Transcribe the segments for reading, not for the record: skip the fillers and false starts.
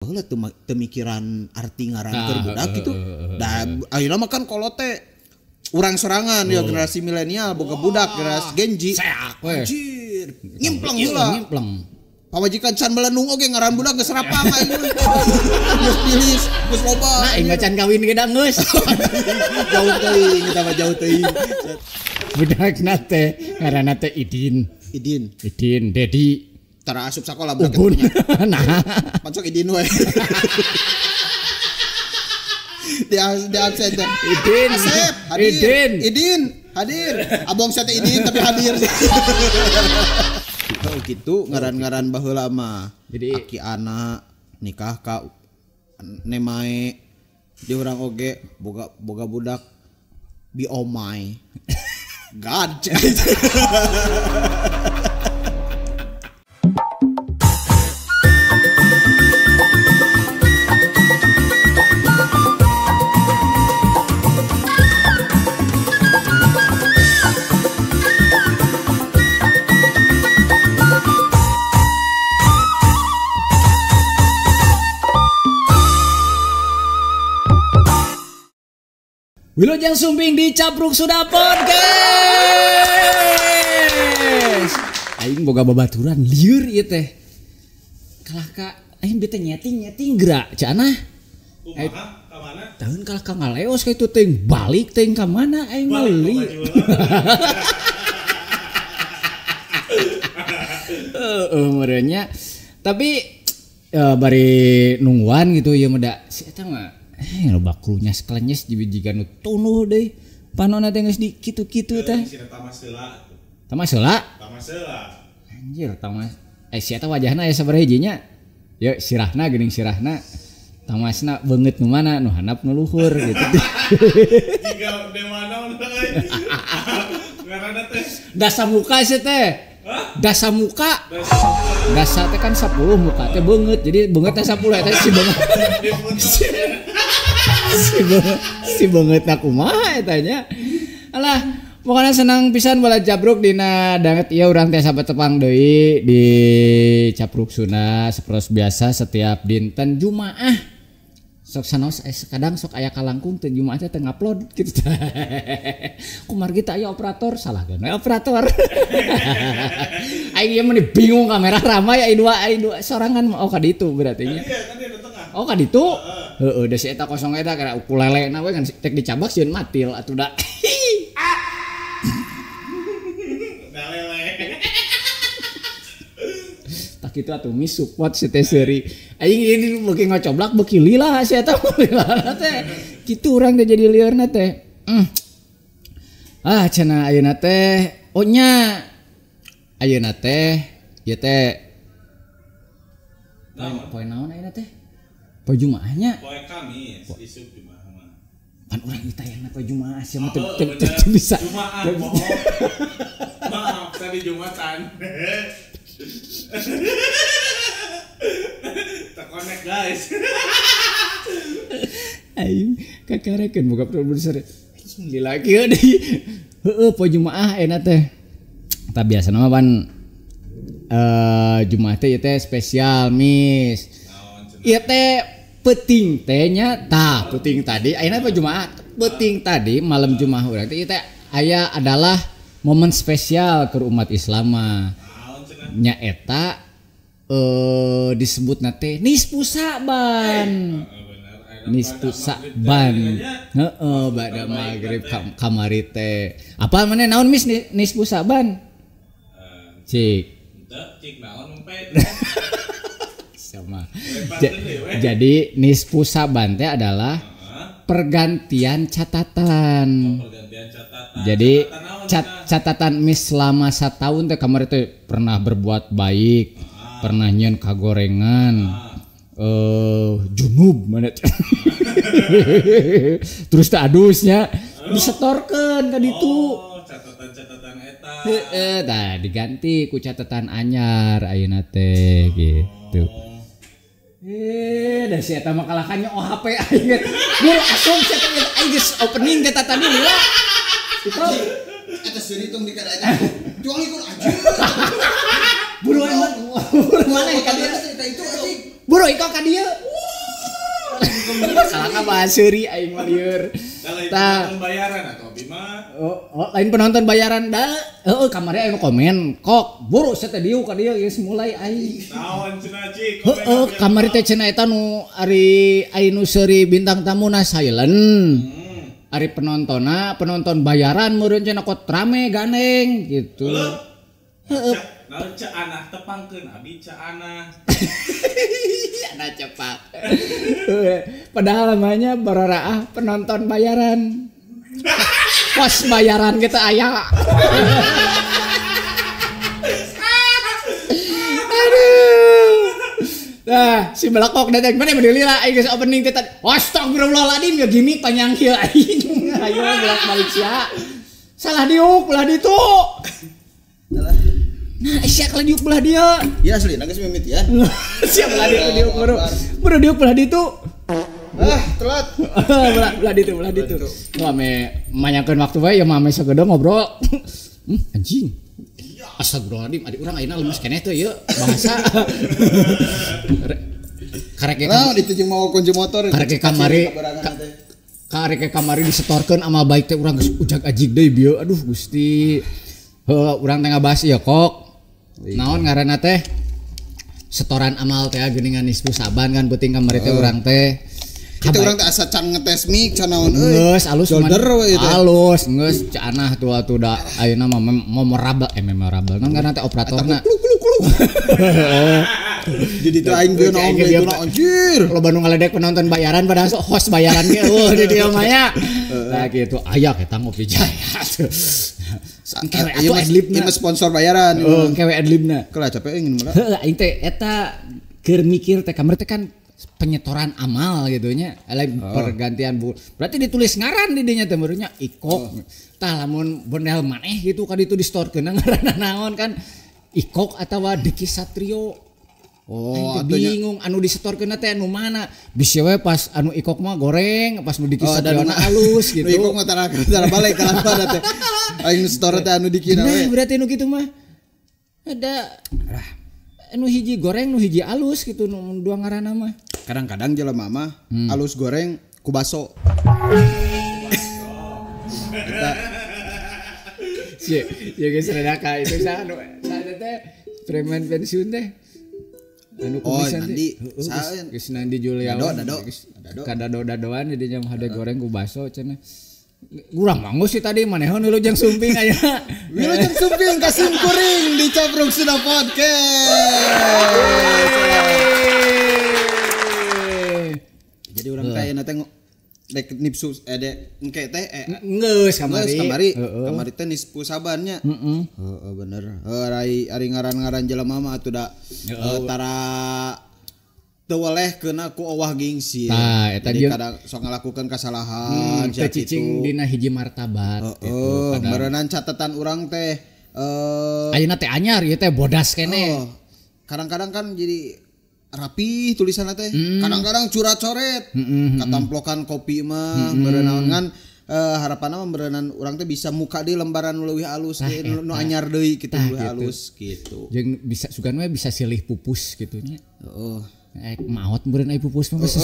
baheula teu mikiran arti ngaran keur budak gitu. Da ayeuna mah kan kolot teh urang sorangan ya generasi milenial boga budak generasi Genji. Seak we. Anjir, nyimpleng heula. Nyimpleng. Pawajikan can melenung oge ngaran budak geus rapang aing. Geus pilis, geus loba. Nah, aing can kawin ge da geus. Jauh teuing kita mah jauh teuing. Budakna teh ngaranna teh Idin, Dedi. Tara asup sakola budak punya. Nah, Pancok Idin we. Di absen teh. Idin. Asep, hadir. Idin, hadir. Abong saya teh Idin tapi hadir. Oh gitu ngaran-ngaran baheula mah. Jadi aki anak nikah ka nemae di urang oge boga budak bi omai. God. Wilujeng Sumbing di Capruk Sudah Podcast. Aing boga babaturan lieur ieu teh. Kalah ka aing bete nyeting gerak cenah. Kumaha ka mana? Tahun kalah ka ngaleos ka itu teh balik teh ka mana aing meuli. Merenya. Tapi bari nungguan gitu ya meda si eta mah lo bakulunya sekelenyes jiga nu tunuh deh panona teh geus di kitu-kitu teh. Tamasela. Anjir tamas. Si eta wajahna aya sabaraha hijinya? Ya sirahna geuning sirahna. Tamasna beungeut nu mana nu handap nu luhur gitu. Jiga dewa naon euy. Ngaranna teh Dasa muka sih teh. Dasa muka. Dasa teh kan 10 muka teh beungeut. Jadi beungeut teh 10 eta si beungeut. Si beungeut na kumaha eta nya. Alah, pokoknya senang pisan bala Capruk dina danget ieu urang teh sabat tepang deui di Capruk Sunda sapertos biasa setiap dinten Jumaah. Sok sanaos kadang sok aya kalangkung teh Jumaah teh teu ngupload kitu teh. Kumar kita aya operator salah kan operator. Aing ieu mah bingung kamera ramai ai dua sorangan oh ka ditu berarti nya. Oh ka ditu? Heeh, da si eta kosong eta kana ukulelena we kan tek dicabak sieun matil atuh da. Tak kitu atuh mi support si teh seuri. Aing ini beuki ngocoblak beuki lila si eta lila teh. Kitu urang teh jadi liarna teh. Cenah ayeuna teh oh nya. Ayeuna teh ieu teh poe naon ayeuna teh? Poe Jumaahnya. Poe Kamis isuk Jumaah mah. Pan urang ditayangna poe Jumaah sia mah teu bisa. Jumaah. Maaf tadi Jumatan. Terkonek guys. Aing kakarekeun boga produser. Lila kieu deui. Heeh poe Jumaah enak teh. Tah biasana mah pan Jumaah teh ieu teh spesial Miss. Ieu teh peuting teh nya tah peuting tadi ayeuna poe Jumaah peuting tadi malam Jumaah urang teh ieu teh aya adalah momen spesial ke umat Islam mah. Nya eta disebut nate nisfu Sa'ban. Nisfu Sa'ban. Heeh, bada magrib kamari teh. Apa maneh naon Miss nisfu Sa'ban? Cik naon empet. Sama. Jadi nisfu Sa'ban teh adalah pergantian catatan. Jadi catatan Miss selama 1 tahun teh kamari teh pernah berbuat baik, pernah nyeun kagorengan, junub mana terus teh adusnya disetorkeun ka ditu. Catatan eta. Heeh, tah diganti ku catatan anyar ayeuna teh gitu. Da si eta mah kalahannya HP aing. Mul asup si eta aing geus opening ke tadi lila. Itu Eta seuri tong dikada aja. Jual ikut aja. Buru mana ka dieu? Itu anjing. Buru ikut ka dieu. Salah bahas seuri aing mah lieur. Kalau itu Tah. penonton bayaran atau Bima Lain penonton bayaran dah. Kamarnya anu komen. Kok buru saya teh dieu ka dieu geus mulai aing. naon cenah cik. Kamari teh cenah eta nu ari anu seuri bintang tamuna silent. Ari penonton bayaran meureun cenah kot rame gandeng gitu. Naon ca anah tepangkeun abi ca anah. Ana cepat. Padahal namanya bararaah penonton bayaran. Pas bayaran kita aya. Aduh. Nah, si belakok datang mana berdiri lah aing geus opening teh tadi. Astagfirullahaladzim ya gini panjang kieu aing. Ayo belak balik sia. Salah diuk belah ditu. Nah, siap kalau diuk belah dia. Ya asli, nangis mimit ya. Siap belah diuk baru diuk belah ditu. Telat. belah ditu. Mame manyakeun waktu bae ya mame sagede ngobrol. Anjing. Astagfirullahaladzim, adik urang ayeuna lemes keneh teh ieu bahasa. Karek Nah, ditu jeung mau kunci motor. Karek kamari disetorkeun ama baik teh urang geus ujag ajig deui bieu. Aduh Gusti. Urang teh ngabahas ieu kok. Naon ngaranna teh? Setoran amal teh geuningan nisfu saban kan penting kamari teh urang teh. Kita urang teh asa can ngetes mic can naon Geus alus Shoulder we teh. alus geus cenah tuh da ayeuna mah memorable naon ngaranna teh operatorna. Jadi teh aing geus naon we teh anjir. Lo Bandung ngaledek penonton bayaran padahal host bayaran ge di dieu mah ya. Nah gitu aya kita ngopi jaya. Kewe atuh adlibna. Ini sponsor bayaran. Kewe adlibna. Kelah capek ingin mula. Aing teh eta keur mikir teh kamari teh kan penyetoran amal gitu nya. Pergantian berarti ditulis ngaran di dinya teh meureunnya Ikok. Tah lamun bondel maneh gitu kan itu di storekeun ngaranna naon kan Ikok atawa Diki Satrio. Bingung anu disetorkeun teh anu mana? Bisi we pas anu Ikok mah goreng, pas nu Diki Satrio halus gitu. Ikok mah tara balik ka lampana teh. Aing store teh anu dikina we. Nah, berarti anu kitu mah ada anu hiji goreng nu hiji alus gitu nu dua ngaranna mah. Kadang-kadang jelema mah alus goreng ku baso. Ya geus rada ka itu sa anu teh preman pensiun teh. Anu kumisan Nandi. Geus Nandi Juliawan. Dado. Dado-dadoan di dinya mah hade goreng ku baso cenah. Urang manggo sih tadi manehon Wilujeng Sumping aya. Wilujeng Sumping kasim kuring di Capruk Sunda Podcast. Jadi urang teh na teh dek nipsu dek engke teh geus kamari. Kamari teh nispu sabannya. Heeh bener. Ari ngaran-ngaran jelema mah atuh da tara teu weleh keuna ku owah gengsi. Tah eta jadi kadang sok ngalakukeun kasalahan teh cicing dina hiji martabat gitu. Berenang catatan urang teh ayeuna teh anyar ieu teh bodas keneh. Kadang-kadang kan jadi rapi tulisanna teh. Kadang-kadang curat-coret. Katamplokan kopi mah berenang kan harapanna mah berenang urang teh bisa muka di lembaran leuwih alus nu anyar deui kitu leuwih alus gitu. Jeung bisa sugan we bisa silih pupus kitu nya. Maot beureun aya pupus mah geus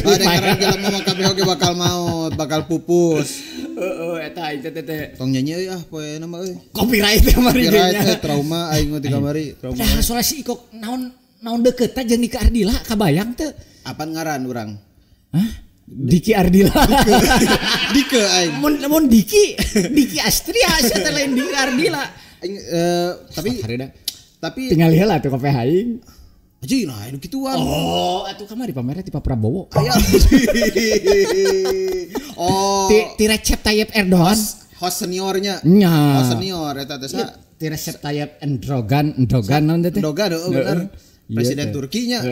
ada karang jelema mah kabeh oge bakal maot, bakal pupus. Eta aing teh tong nyanyi euy poena mah euy. Copyright kamari nya. Trauma aing mah di kamari. Trauma. Soalnya si Ikok naon deukeut teh jeung Diki Ardila kabayang teu? Apaan ngaran urang? Hah? Diki Ardila. Dike aing. Mun Diki Astria asa teh lain Diki Ardila. Aing tapi tinggal heula tuh kopi aing. Aji nah anu kituan. Atuh kamari pamerna ti Pak Prabowo. Aya. Ti Recep Tayyip Erdogan. Host seniornya. Nya. Host senior eta teh sa. Ti Recep Tayyip Erdogan naon teh? Erdogan bener. Presiden Turkinya.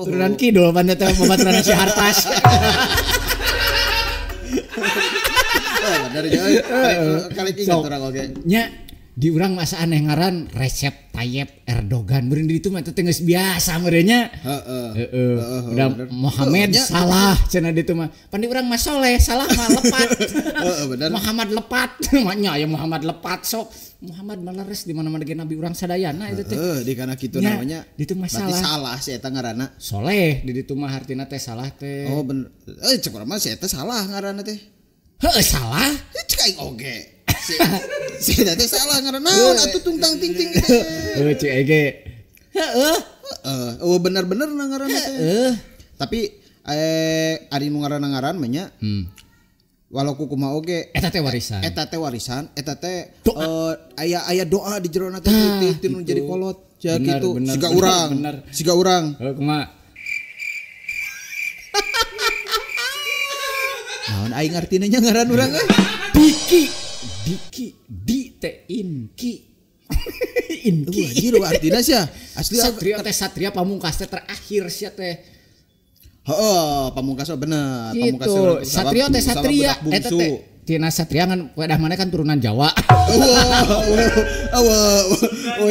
Turunan kidul pan teh pematuran si Hartas. Bener ya. Kali ingat urang oge. Nya di urang masa aneh ngaran Recep Tayyip Erdogan beureun di ditu mah teh geus biasa meureunnya. Udah Muhammad salah cenah ditu mah. Pan di urang mah soleh, salah mah lepat. Bener. Muhammad lepat. Nya ya Muhammad lepat sok. Muhammad maleres di mana-mana ge nabi urang sadayana eta teh. Di kana kitu namanya. Ditu mah Berarti salah. salah si eta ngaranna. Soleh di ditu mah hartina teh salah teh. Oh bener. Cek urang mah si eta salah ngaranna teh. Heuh salah. Cek aing oge. Si eta teh salah ngaranna naon atuh tungtang ting-ting teh. Cek ege. Heeh. Oh bener-bener ngaranna teh. Tapi ari nu ngaran mah nya. Walau kumaha oge Eta teh warisan. eta teh Doa. aya doa di jero teh ti nu jadi kolot ya Bener, gitu bener, siga urang Kumaha? naon aing artina nya ngaran urang Diki di teh inki. Inki. anjir artina sia asli Satria teh satria pamungkas teh terakhir sia teh. heeh pamungkas bener pamungkas Gitu. Satria teh satria eta teh tina satria kan wadah mana kan turunan Jawa.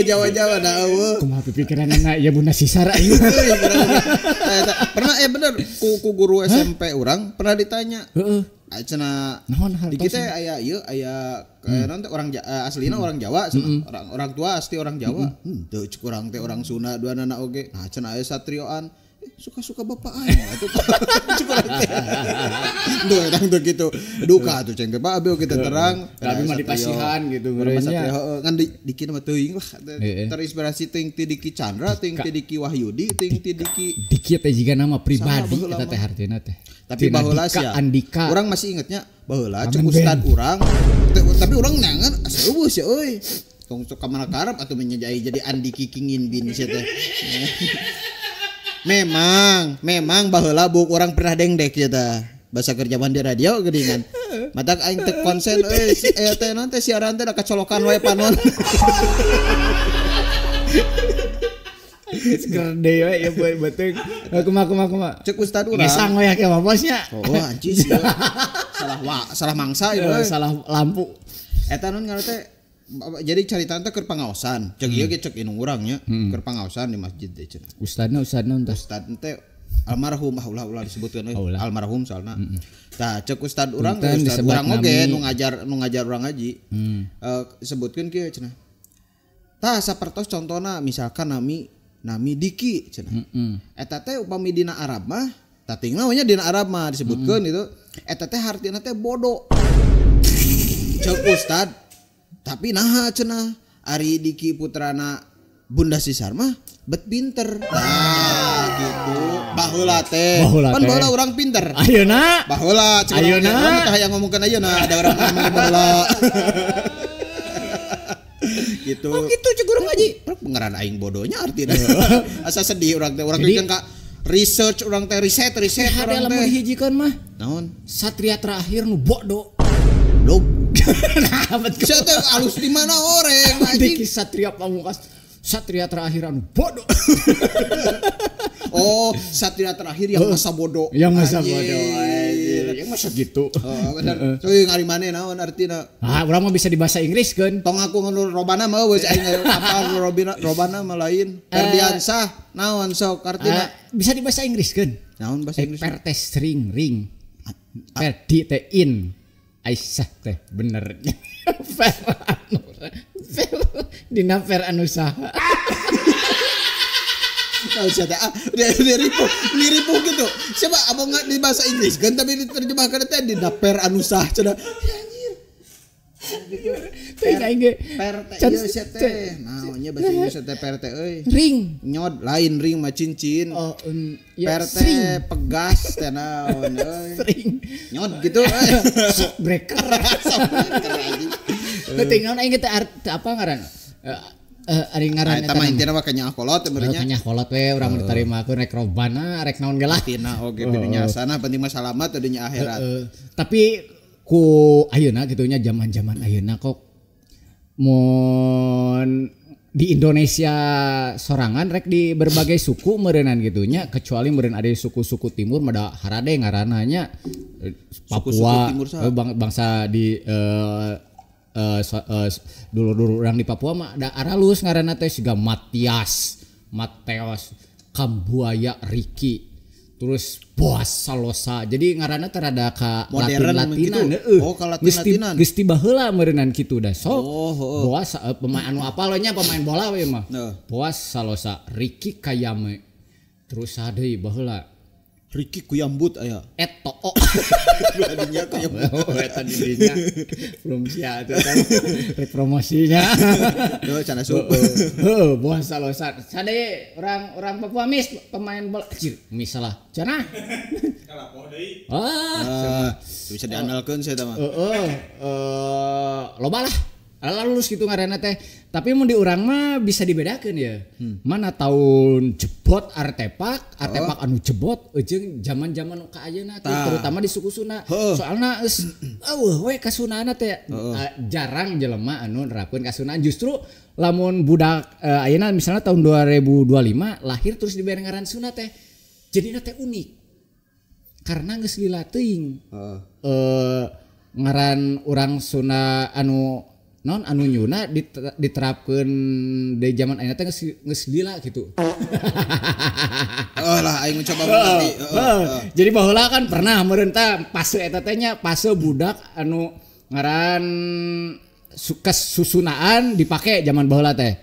Jawa dah Kumaha pikiranna ya Bunda Sisar aing. pernah bener ku guru SMP urang pernah ditanya Heeh. cenah Naon hal di kita aya ieu aya nanti orang aslina orang Jawa orang tua asli orang Jawa teu cek urang teh orang Sunda dua anak oge nah cenah aya satrioan suka-suka bapak aing atuh cek urang teh duh edang teu kitu duka atuh ceng teh Pak Abel kita terang Tapi mah dipasihan gitu Satrio ngeureunnya. ngan di kieu mah teuing lah terinspirasi ting ti Diki Chandra ting ti Diki Wahyudi ting ti Diki Diki teh jiga nama pribadi Saha eta teh hartina teh. tapi Tina baheula Dika, sia Andika. urang masih ingetnya baheula Aman cek Ben. ustad urang tapi urang nyangan aseueuh sia euy tong sok ka mana karep atuh menyajai jadi Andiki Kingin bin sia teh memang baheula buk urang pernah dengdek ya teh bahasa kerja di radio geuningan matak aing teu konsen euy si teh naon teh siaran teh da kacolokan wae panon Gerde we ya beuteung. Kumaha. cek ustad urang Ngesang we ke bosnya. oh anjing sia salah mangsa ya Salah lampu. eta nun ngaran teh jadi carita teh keur pangaosan cek ieu ge cek inung urang nya keur pangaosan di masjid teh cenah Ustadna entah. ustad teh almarhum ulah disebutkeun Ulah. almarhum soalna tah cek ustad urang Punten ustad disebat urang oge nami. nu ngajar urang ngaji sebutkeun kieu cenah tah sapertos contona misalkan nami Diki cenah eta teh upami dina Arab mah tatingna nya dina Arab mah disebutkeun itu eta teh hartina teh bodoh cek ustad tapi naha cenah ari Diki putrana Bunda Sisar mah bet pinter nah gitu baheula teh Baheula pan teh. baheula urang pinter Ayeuna. baheula cek urang Ayeuna. teh tah hayang ngomongkeun ayeuna ada orang ngomong baheula gitu Oh gitu cek urang ngaji. ngaran aing bodohnya artinya asa sedih urang teh urang Jadi- bikin ka research urang teh riset Hade urang lamun teh dihijikeun mah naon satria terakhir nu bodoh. log Nah, betul. sia teh alus di mana oreng Diki anjing satria pamungkas satria terakhir anu bodoh. oh satria terakhir yang masa bodoh Yang masa Anjing. bodoh. Anjir. Yang masa gitu. Oh, bener. Cuy ngari maneh naon artina? Ah, urang mah bisa di bahasa Inggris kan. Tong aku ngeun robana mah geus aing apal robana mah lain. Ferdiansah naon sok artina? Bisa di bahasa Inggris kan. Naon bahasa Inggris? Per teh string ring. Perdi teh in. Aisyah teh bener. Fer anu. Dina fer anu saha. Tahu sia teh dia ripuh gitu. Siapa abang nggak di bahasa Inggris kan tapi diterjemahkan teh di per anu sah cenah. Teh aing ge Per teh ieu sia teh. Naonnya bahasa Inggris teh per teh euy. ring. Nyod lain ring mah cincin. Oh, Per teh pegas teh naon euy. String. Nyod gitu euy. Breaker. Ketinggalan aing teh apa ngaran? Ari ngaran Eta mah intina mah kanya kolot benernya. Kanya kolot we urang ditarima aku rek robana rek naon ge lah. Tina oge pinunya asana penting mah salamat dunya akhirat. Tapi ku ayeuna gitunya zaman-zaman ayeuna kok mun di Indonesia sorangan rek di berbagai suku meureunan gitunya kecuali meureun ada suku-suku timur mada harade ngaranna nya Suku-suku Papua timur saha? bangsa di dulur-dulur orang di Papua mah ada aralus ngaranna teh siga Mateos, Kambuaya Riki. Terus Boas Salosa. Jadi ngaranna teh rada ka Latin-Latinan. Oh, ka Latin-Latinan. Geus ti baheula meureunnan kitu da. Sok. Boas pemain anu apa lo nya pemain bola we mah. Boas Salosa, Riki Kayame. Terus deui baheula Riki Kuyambut aya. Eto. Adinya Kuyambut. Eta didinya. Belum sia atuh kan. Promosinya. Yo cenah super. Heuh, Boas Salosa. Sade orang Papua Mis pemain bola kecil. Misalah. Cenah. Kalapoh deui. Bisa diandalkeun saya teh mah. Loba lah. Lulus gitu ngaranna teh. Tapi mun di urang mah bisa dibedakeun ya. Mana tahun jebot artefak anu jebot jeung zaman-zaman ka ayeuna teh terutama di suku Sunda. Soalna geus we ka Sundana teh jarang jelema anu nerapkeun ka Sunda. Justru lamun budak ayeuna misalnya tahun 2025 lahir terus dibere ngaran Sunda teh. Jadina teh unik. Karena geus lila teuing. Ngaran urang Sunda anu nyuna diterapkeun di zaman ayeuna teh geus lila gitu. Lah aing mencoba mengerti. Jadi baheula kan pernah meureun teh fase eta teh nya fase budak anu ngaran kesusunaan dipake zaman baheula teh.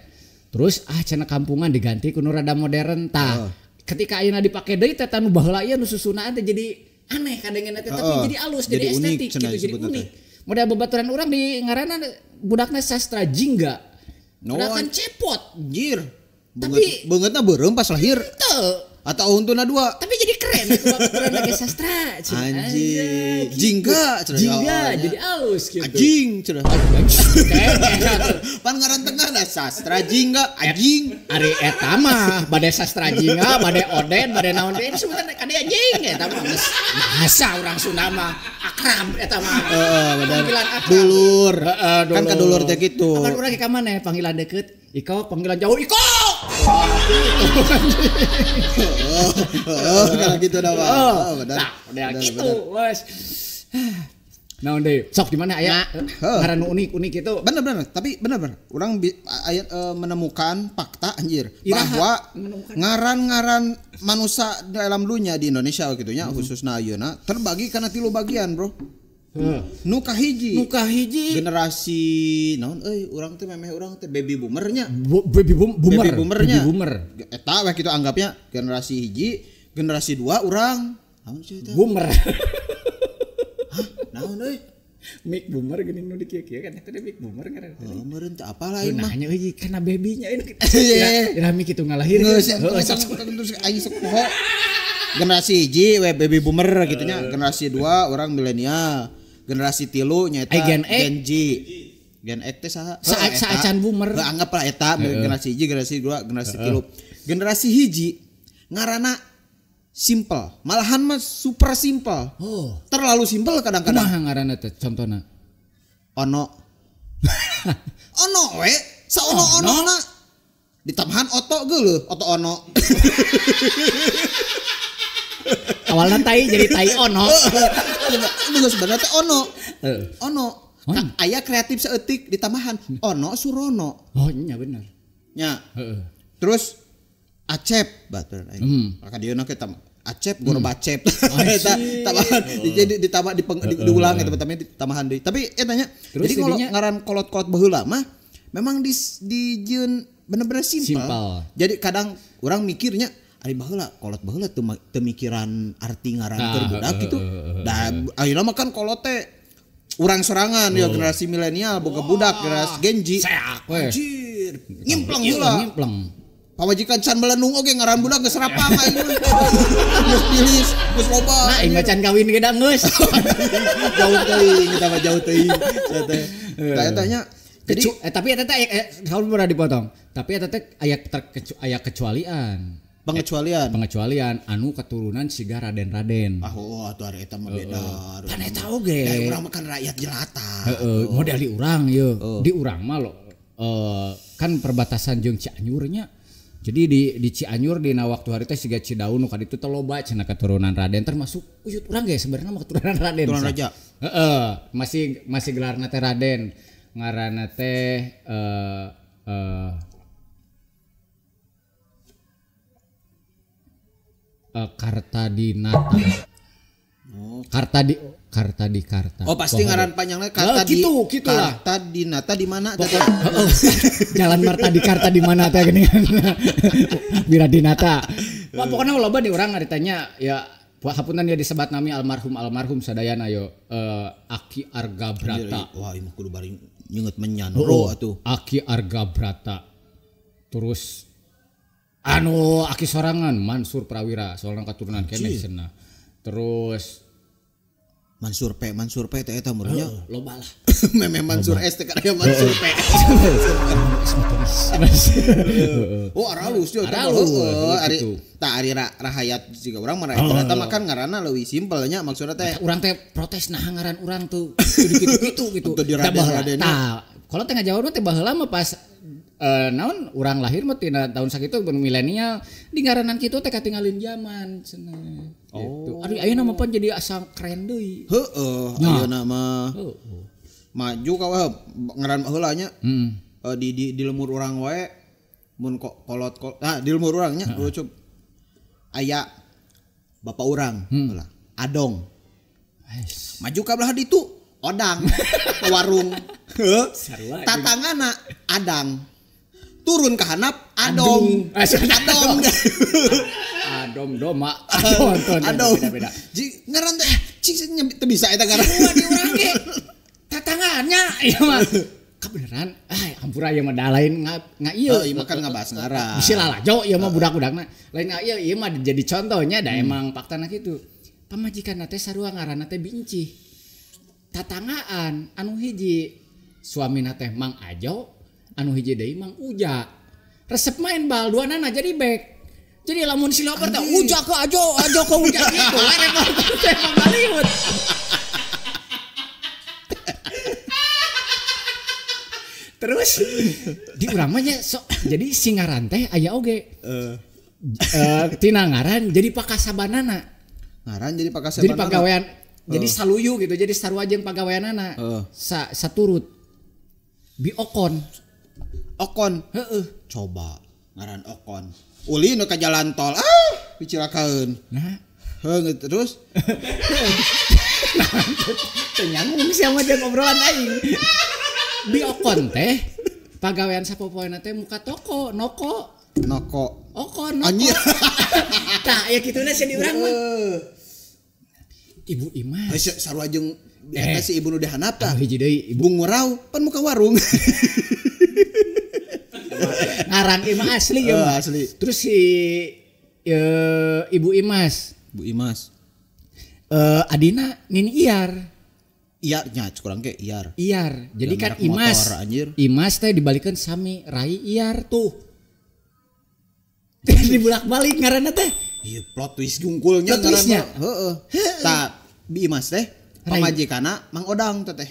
Terus cenah kampungan diganti ku nu rada modern tah. Ketika ayeuna dipake deui teh nu baheula ieu nu susunaan teh jadi aneh kadengeuna teh tapi jadi alus jadi estetik gitu jadi unik. Model babaturan orang di ngaranna budakna sastra jingga. Budak kan cepot. Anjir. Tapi beungeutna beureum pas lahir. Teu. Atau untuna dua. Tapi jadi keren babaturan lagi sastra. Anjir. Jingga cenah. Jingga jadi alus gitu. Anjing cenah. Pan ngaran tengah da sastra jingga anjing. Ari eta mah bade sastra jingga, bade oden, bade naon deui sebutan kade anjing eta mah geus bahasa urang Sunda mah akrab eta mah. Bener. Dulur. Kan ka dulur teh kitu. Kan urang ka maneh panggilan deukeut, Iko, panggilan jauh Iko. Kalau gitu dah, Pak. Benar. Udah gitu, wes. Naon deui? Sok di mana aya ngaran unik-unik itu? Bener. Tapi bener. Urang menemukan fakta anjir bahwa ngaran-ngaran manusia dalam dunia di Indonesia gitunya khususna ayeuna terbagi kana 3 bagian, Bro. Nu kahiji generasi naon urang teh memeh urang teh baby boomernya. Baby boomer. Eta we kitu anggapnya generasi hiji, generasi 2 urang naon sih eta? Boomer. Hah? Naon euy? Mik boomer gini nu dikieu-kieu kan eta mik boomer kan. Meureun teh apa lain mah. Nanya euy kana babynya ini. Ira mik kitu ngalahir. Terus aing sok poho. Generasi hiji we baby boomer gitunya, generasi 2 urang milenial. Generasi 3 nyaeta Gen Z. Gen X teh saha? Saacan boomer. Anggaplah eta generasi hiji, generasi 2, generasi 3. Generasi hiji ngaranna simple. Malahan mah super simple. Terlalu simple kadang-kadang. Kumaha ngaranna teh contona? Ono. Ono we, saono-onona. Ditambahan oto geuleuh, oto ono. Awalnya tai jadi tai ono. Itu sebenarnya teh ono. Aya kreatif saeutik ditambahan ono surono. Oh nya bener. Nya. Terus acep batur aing. Maka dieuna ke acep gorbacep. Eta tambahan jadi ditambah diulang eta tambahan ditambahan deui. Tapi eta nya jadi kalau ngaran kolot-kolot baheula mah memang di jeun bener-bener simpel. Jadi kadang orang mikirnya ari baheula kolot baheula teu mikiran arti ngaran keur budak gitu. Da ayeuna mah kan kolot teh urang sorangan ya generasi milenial boga budak generasi Gen Z. Anjir, ngimplang heula. Pawajikan can melenung oge ngaran budak geus rapang aing. Geus pilis, geus loba. Nah, aing can kawin ge da geus. Jauh teuing, kita mah jauh teuing. Eta nya jadi tapi eta teh kalau pernah dipotong. Tapi eta teh aya pengecualian anu keturunan siga Raden-Raden. Atuh ari eta mah beda. Kan eta oge. Da urang mah kan rakyat jelata. Model di urang yeuh. Di urang mah kan perbatasan jeung Cianjur nya. Jadi di Cianjur dina waktu hari teh siga Cidaun nu kaditu teh loba cenah keturunan Raden termasuk urang ge sebenarnya mah keturunan Raden. Keturunan raja. Masih gelarna teh Raden. ngaranna teh Kartadinata. Karta. Oh pasti ngaran panjangnya Kartadinata di mana? Jalan Marta di Karta di mana teh gini kan. Wiradinata. Pokoknya loba nih orang ngaritanya ya hapunten dia disebat nami almarhum sadayana yo Aki Arga Brata. Wah, ieu kudu bari nyeungeut menyan ro atuh. Aki Arga Brata. Terus Aki sorangan Mansur Prawira soalna katurunan keneh cenah. Terus Mansur P teh eta meureunnya. Loba lah. Meme Mansur S teh kada Mansur P. Oh, aralus yo teh. Ari tah ari rahayat siga urang mah eta mah kan ngaranna leuwih simpel nya maksudna teh. Urang teh protes nah ngaran urang tuh kitu gitu. Untuk diraden-radennya. Tah, kalau teh ngajawab teh baheula mah pas naon urang lahir mah tina tahun sakitu milenial di ngaranan kitu teh katinggalin zaman cenah. Gitu. Aduh ayeuna mah pan jadi asa keren deui. Heeh, ayeuna mah. Maju ka weh ngaran baheula nya. Di lemur urang wae mun kolot. Nah, di lemur urang nya lucu. Aya bapak urang heula. Adong. Maju ka belah ditu odang warung. Heuh. Tatangana adang. Turun ke handap adong. Adom doma. Adong. Beda. Ji ngaran teh cing teu bisa eta ngaran. Di urang ge tatangannya ieu mah. Kabeneran hampura ieu mah da lain ieu. Ieu mah kan ngabahas ngaran. Bisi lalajo ieu mah budak-budakna. Lain ieu mah jadi contohnya da emang faktana kitu. Pamajikanna teh sarua ngaranna teh Bincih. Tatangaan anu hiji suamina teh Mang Ajo, anu hiji deui Mang Uja. Resep main bal duanana jadi back. Jadi lamun si loper teh Uja ke Ajo ke Uja gitu. Repot teh Mang Hollywood. Terus di urang mah jadi singaran teh aya oge. Tina ngaran jadi pakasabanana. Ngaran jadi pakasabanana. Jadi pagawean jadi saluyu gitu, jadi sarua jeung pagaweanana. Saturut. Okon. Heeh. Coba ngaran Okon. Uli nu ka jalan tol. Dicilakaeun. Nah, heeh terus. Teu nyambung sia mah jeung obrolan aing. Okon teh pagawean sapopoena teh muka toko, noko. Okon. Anjir. Tah, ya kituna sia di urang mah. Ibu Imas. Sarua jeung eta si ibu nu dihandap tah. Hiji deui Ibu ngurau pan muka warung. Ngaran Ima asli ya mah. Asli. Terus si Ibu Imas. Adina Nini Iyar. Iyar nya kurang ke Iyar. Jadi kan Imas. Imas teh dibalikeun sami Rai Iyar tuh. Dibulak-balik ngaranna teh. Iya plot twist gungkulnya ngaranna. Heeh. Tah Bi Imas teh pamajikanna Mang Odang teh.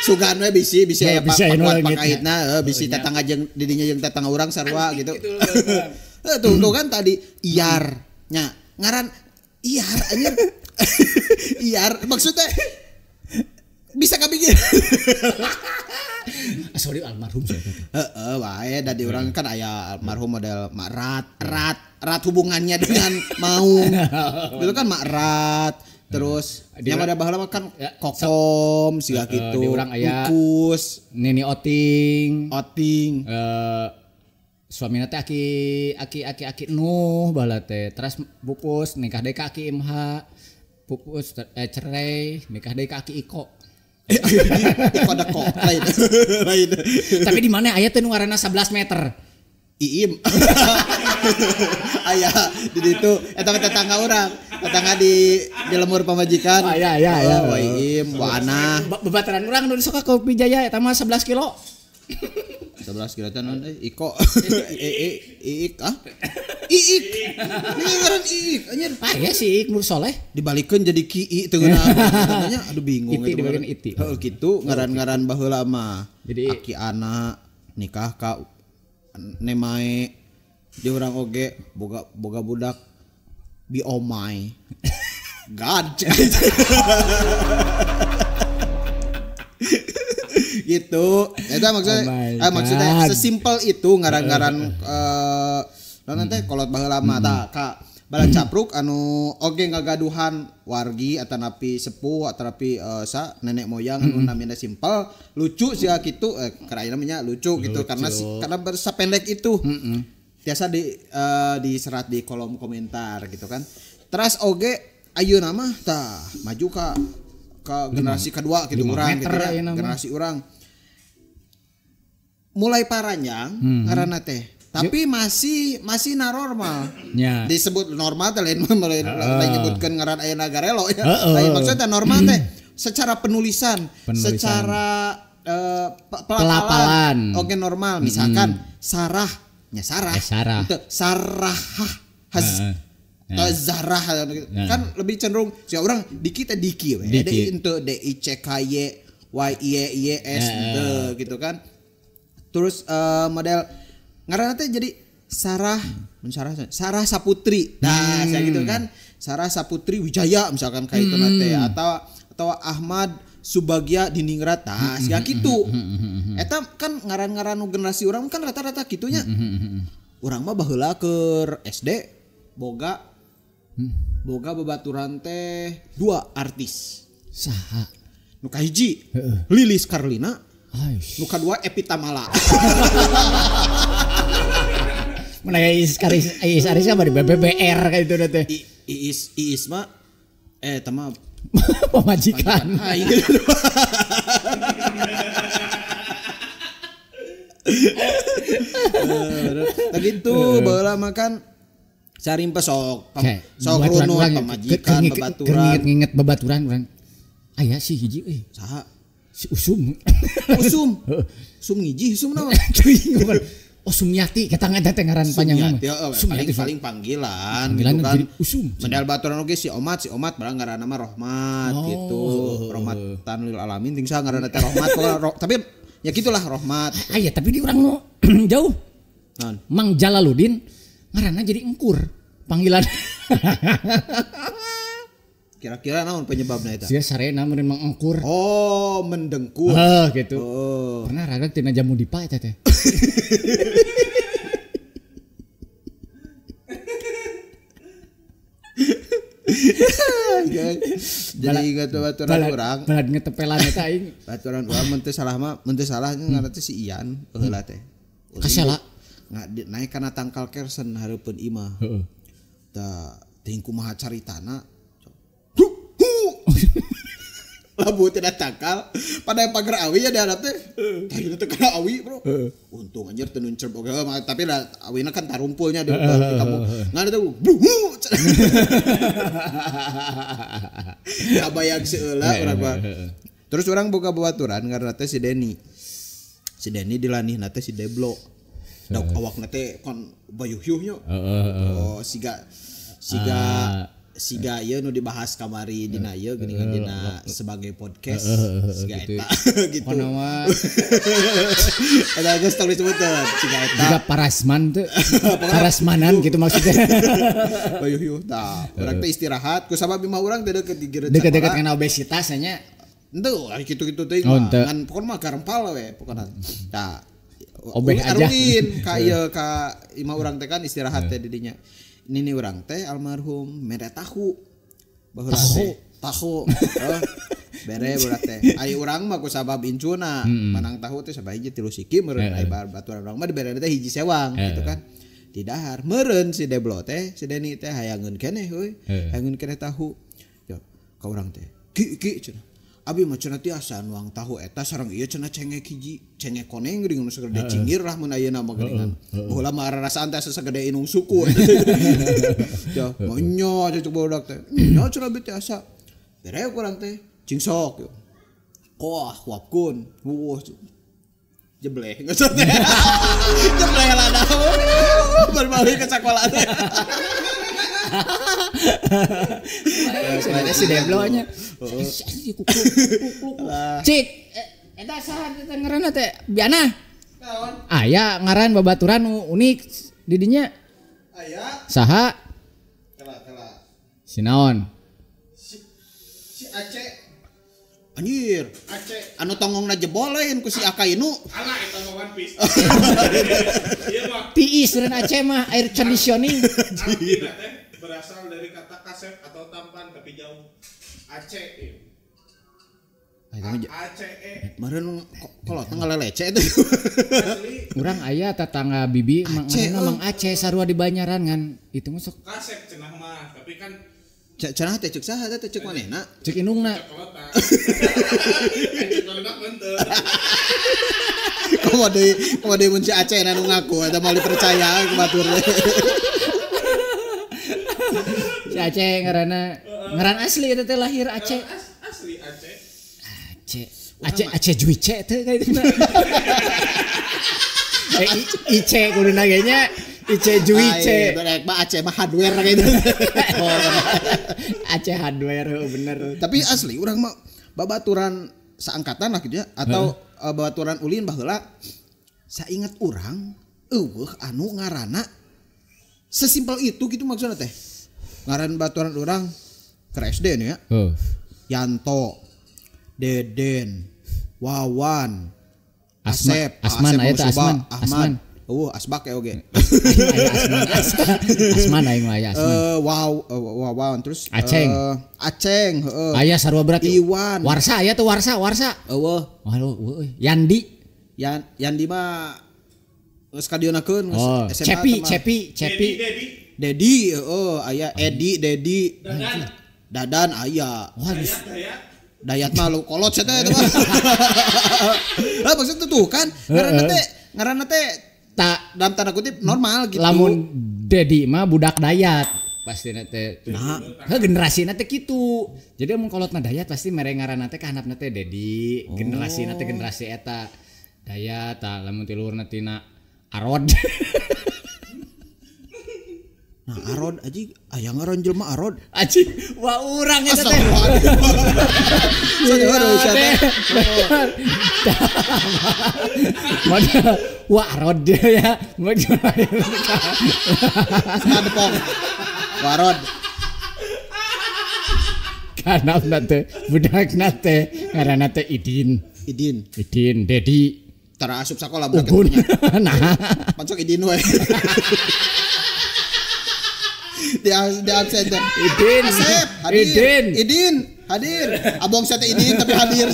Sugan we bisi aya pakahitna bisi tetangga jeung didinya jeung tetangga urang sarua gitu. Tuh kan tadi Iyar nya ngaran Iyar anjir. Iyar maksudnya bisa kabikir. Sorry almarhum saya. Wae da di urang kan aya almarhum model Mak Rat hubungannya dengan Maung. Dulu kan Mak Rat. Terus yang ada baheula kan Kokom siga kitu. Di urang aya Ukus, Nini Oting. Suamina teh aki Nuh baheula teh. Terus Pupus nikah deui ka Aki Imha. Pupus cerai nikah deui ka Aki Iko. Iko ada kok lain. Tapi di mana aya teh nu ngaranna 11 meter? Iim. Aya di ditu eta tetangga urang. Tetangga di lemur pamajikan. Ya. Iim, Ana. Bebataran urang nu sok ka Kopi Jaya eta mah 11 kilo. 11 kilo teh naon Iko. Iik. Iik. Ini ngaran Iik anjir. Ya si Iik Nur Soleh dibalikeun jadi Ki teu namanya. Aduh bingung itu. Dibagian Iti. Heuh kitu ngaran-ngaran baheula mah. Jadi Aki Ana nikah ka Nemae di urang oge boga budak Bi Omai. God. Gitu. Eta maksudnya maksudnya sesimpel itu ngaran-ngaran naon teh kolot baheula mah tah ka bala capruk anu oge ngagaduhan wargi atanapi sepuh atanapi nenek moyang anu namina simpel lucu sia kitu karaya namanya lucu gitu karena bersapendek itu. Biasa diserat di kolom komentar gitu kan. Terus oge ayeuna mah tah maju ke generasi kedua gitu urang gitu ya, generasi urang mulai paranjang ngaranna teh tapi masih normal ya. Disebut normal teh lain menyebutkan ngaran aya nagarelo ya lain maksudnya normal teh secara penulisan. Secara pelafalan oke normal misalkan Sarah Zarah kan lebih cenderung si orang dikit diki we ente DICKYYYS gitu kan. Terus model ngaranna teh jadi Sarah Saputri. Nah, saya gitu kan. Sarah Saputri Wijaya misalkan kayak itu teh atau Ahmad Subagya Diningrat tah sia kitu. Eta kan ngaran-ngaran generasi urang kan rata-rata kitunya. Urang mah baheula keur SD boga babaturan teh 2 artis. Saha? Nu kahiji Lilis Karlina. Nu kadua Epita Mala. Mana Iis Aris apa di BBR kayak itu teh. Iis mah tama pemajikan. Begitu baheula makan sarimpe sok runut pamajikan babaturan. Nginget babaturan urang. Aya si hiji euy. Saha? Si Usum ngiji Usum naon? Sumiati kita teh ngaran panjang mah. Paling panggilan gitu kan. Model baturan oge si Omat barang ngaranna mah Rohmat gitu. Rohmatan lil alamin ting saha ngaranna teh Rohmat tapi ya gitulah Rohmat. Aya tapi di urang nu jauh. Mang Jalaluddin ngaranna jadi engkur panggilan. Kira-kira naon penyebabna eta? Sia sarena meureun Mang Engkur. Oh, mendengkur. Gitu. Pernah raga tina jamu dipa eta teh. Jadi ingat baturan urang. Balad ngetepelan eta aing. Baturan urang mun teu salah ngaranna teh si Ian heula teh. Kasala naik kana tangkal kersen hareupeun imah. Heeh. Tah teuing kumaha caritana labu tidak takal pada pagar awi ya darat teh tadi teh kana awi bro untung anjir teu nuncep oge tapi lah awina kan tarumpulnya di kamu ngana teh kabayang seula urang mah terus urang boga babaturan karena teh si Denny dilanihna teh si Deblo dauk awakna teh kon bayuh-yuh nya oh siga ieu nu dibahas kamari dina ieu geuningan dina sebagai podcast siga eta gitu. Ada geus tong disebutkeun siga eta. Juga parasman teh. Parasmanan gitu maksudnya. Bayuh tah. Urang teh istirahat ku sabab imah urang teh deukeut di geureut. Deukeut kana obesitas nya. Henteu kitu-kitu teuing mah. Ngan pokona mah garempal we pokona. Tah. Obeh aja. Arulin ka ieu ka imah urang teh kan istirahat teh di dinya. Nini urang teh almarhum mere tahu baheula teh tahu bere berat teh ai urang mah ku sabab incuna manang tahu teh sabahiji 3 siki meureun ai baturan urang mah dibere teh hiji sewang gitu kan di dahar meureun si Deblo teh si Denny teh hayangeun keneh euy hayangeun keneh tahu yo ka urang teh ki cenah abi mah cenah tiasa nuang tahu eta sareng ieu cenah cengek hiji cengek koneng geuning nu sagede cingir lah mun ayeuna mah geuningan baheula mah rasaan teh sagede inung suku ya monyo cucuk bodak teh nya cenah bi tiasa bere kurang teh cingsok yo koah wapkeun jebleh geus teh jebleh lah daun berbalik ke sakola teh si Deblo nya. Cik, eta saha teh ngaranna teh? Biana. Naon? Aya ngaran babaturan unik di dinya. Aya. Saha? Kala. Si naon? Aceh. Anjir. Aceh. Anu tongongna jebol lain ku si Akainu. Alah eta mah One Piece. Ieu mah Tiis dan Aceh mah air conditioning. artina teh berasal dari kata kaset atau tampan tapi jauh. Aceh. Aceh. Meureun kolot ngaleceh itu. Asli Urang aya tetangga bibi Aceh, mang Aceh sarua di Banyaran kan. Itu masuk kaset cenah mah, tapi kan Cenah teh ceuk saha teh ceuk manehna? cek indungna. kolota. Aceh kolota bentuk. Komo deui mun si Aceh anu ngaku eta mau dipercaya ku batur teh. Si Aceh ngaran asli eta teh lahir Aceh. Asli Aceh. Aceh Juice teh kayak gitu. Ice kuduna ge nya Ice Juice. Berek mah Aceh mah hardware gitu. Aceh hardware bener. Tapi asli urang mah babaturan saangkatan lah gitu ya atau babaturan ulin baheula saingat urang eueuh anu ngaranna sesimpel itu gitu maksudnya teh. Ngaran baturan urang ke SD nih ya. Yanto, Deden, Wawan, Asep, Asman aya teh Asman. Asbak ya oge. Asman aing mah aya Asman. Wawan terus Aceng, heeh. aya sarua berarti. Iwan. Warsa aya tuh Warsa. Eueuh. Waduh, Yandi. Yandi mah geus kadionakeun geus Cepi. Dedi aya Edi, Dedi. Dadan aya. Waduh. Dayat mah lu kolot saya teh mah. Lah maksud tuh kan ngaranna teh Tak dalam tanda kutip normal gitu. lamun Dedi mah budak Dayat pasti teh. Nah, generasina teh kitu. Jadi mun kolotna Dayat pasti mere ngaranna teh ka handapna teh Dedi. Generasina teh generasi eta Dayat tah lamun tilurna tina Arod. Nah, Arod aji aya ngaran jelema Arod. Aji, wah urang eta teh. Modal wah Arod dia ya. Sadepok. Warod. Kanapna teh budakna teh ngaranna teh Idin, Dedi. Tara asup sakola budak Ugun. eta. Nah, Pancok Idin we. Dia absen teh. Idin. Asep, hadir. Idin, hadir. Abong saya teh Idin tapi hadir.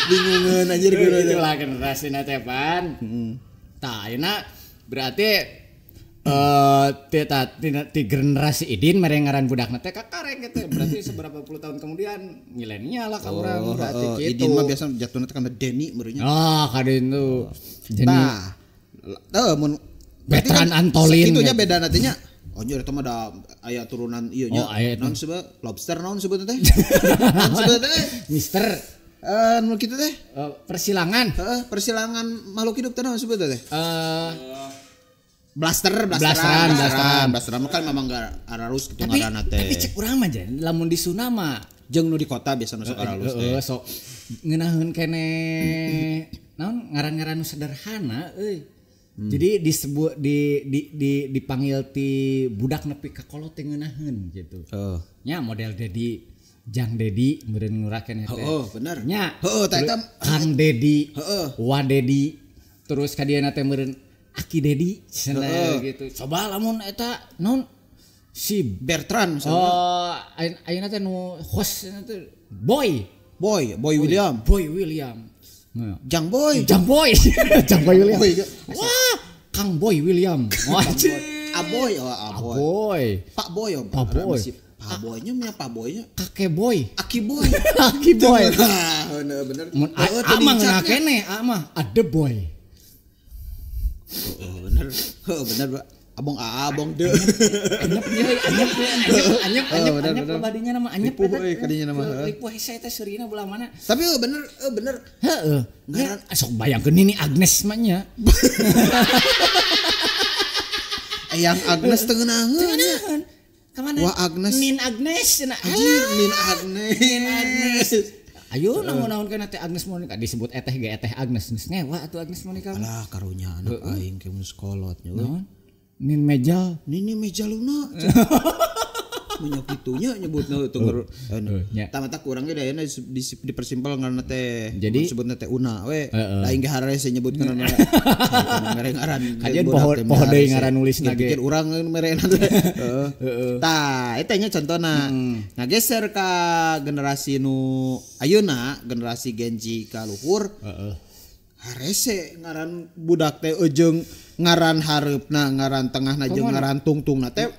Bingungan anjir guru teh. Itulah generasi na teh pan. Tah ayeuna berarti ti generasi Idin mere ngaran budakna teh kakareng gitu. Berarti seberapa puluh tahun kemudian milenial lah ka urang berarti kitu. Idin mah biasa jatuhna teh kana Deni meureunnya. Oh, kadin tuh. Jadi Nah, mun veteran Antolin. Itu nya beda nantinya. Oh nya eta mah da aya turunan ieu nya. Oh, aya naon sebut lobster naon sebut teh? Naon sebut teh? Mister Nu kitu teh. persilangan. Persilangan makhluk hidup teh naon sebut teh? Blasteran kan memang enggak ararus kitu ngaranna teh. Tapi cek urang mah jan lamun di Sunda mah jeung nu di kota biasa nu sok ararus teh. Sok ngeunaheun kene naon ngaran-ngaran nu sederhana euy. Jadi disebut dipanggil ti budak nepi ka kolot teh ngeunaheun gitu. Nya model Dedi, Jang Dedi meureun ngurakeun eta. Heeh, bener. Nya. Tah eta Kang Dedi, Heeh. Wa Dedi, terus kadiana teh meureun Aki Dedi cenah gitu. Coba lamun eta naon si Bertrand ayeuna teh nu host teh Boy William. Nah. Jang Boy William. Boy. Wah, Kang Boy William. Aboy. Pak Boy. Pak Boy. Pak Boynya nya Pak Boynya. Kakek Boy. Aki Boy. Nah, bener. Mun amang ngena kene, ada Boy. Bener, Pak. Abong deh. Anyep badinya nama anyep kadinya nama. Lipu hese teh seurina belah mana? Tapi bener. Heeh. Ngaran sok bayangkeun ini Agnes mah nya. Yang Agnes teu ngeunaheun. Kamana? Wah Agnes. Nin Agnes cenah. Anjir, Nin Agnes. Ayo naon kana teh Agnes Monica disebut eteh ge eteh Agnes geus ngewa atuh Agnes Monica. Alah karunya anak aing ke mun sekolot nya. Naon? Nin Mejal. Nini Mejaluna. Banyak itunya nyebutna teu nya. tamata kurang ge dayana dipersimpel ngaranna teh. Jadi sebutna teh una we. Da inggih hararese nyebutkeun ngaran. Ngaran. Kajian poho deui ngaran nulisna ge. Pikir urang merena teh. Tah, eta nya contona. Ngageser ka generasi nu ayeuna, generasi Gen Z ka luhur. Harese ngaran budak teh jeung ngaran hareupna, ngaran tengahna jeung ngaran tungtungna teh